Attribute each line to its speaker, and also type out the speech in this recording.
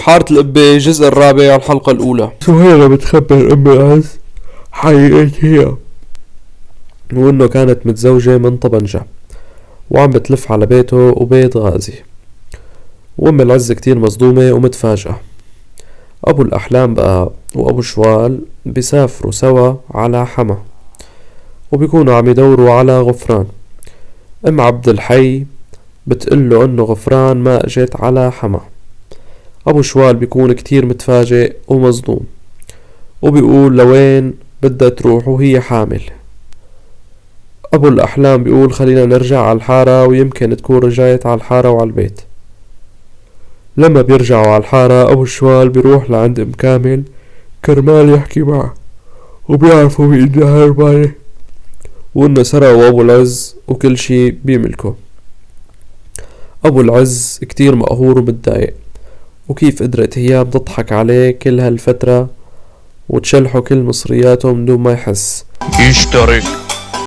Speaker 1: حارة القبة الجزء الرابع الحلقة الأولى.
Speaker 2: سهيلة بتخبر أم العز حقيقتها،
Speaker 1: وإنه كانت متزوجة من طبنجة وعم بتلف على بيته وبيت غازي، وأم العز كتير مصدومة ومتفاجئة. أبو الأحلام بقى وأبو شوال بيسافروا سوا على حما، وبيكونوا عم يدوروا على غفران. أم عبد الحي بتقله إنه غفران ما اجت على حما. أبو شوال بيكون كتير متفاجئ ومصدوم، وبيقول لوين بدها تروح وهي حامل. أبو الأحلام بيقول خلينا نرجع على الحارة ويمكن تكون رجعت على الحارة وعلى البيت. لما بيرجعوا على الحارة أبو شوال بيروح لعند أم كامل كرمال يحكي معه، وبيعرفوا بإنها هربانة وإنه سرقوا أبو العز وكل شي بيملكه. أبو العز كتير مقهور ومتضايق، وكيف قدرت هي بتضحك عليه كل هالفترة وتشلحه كل مصرياته من دون ما يحس.
Speaker 3: اشترك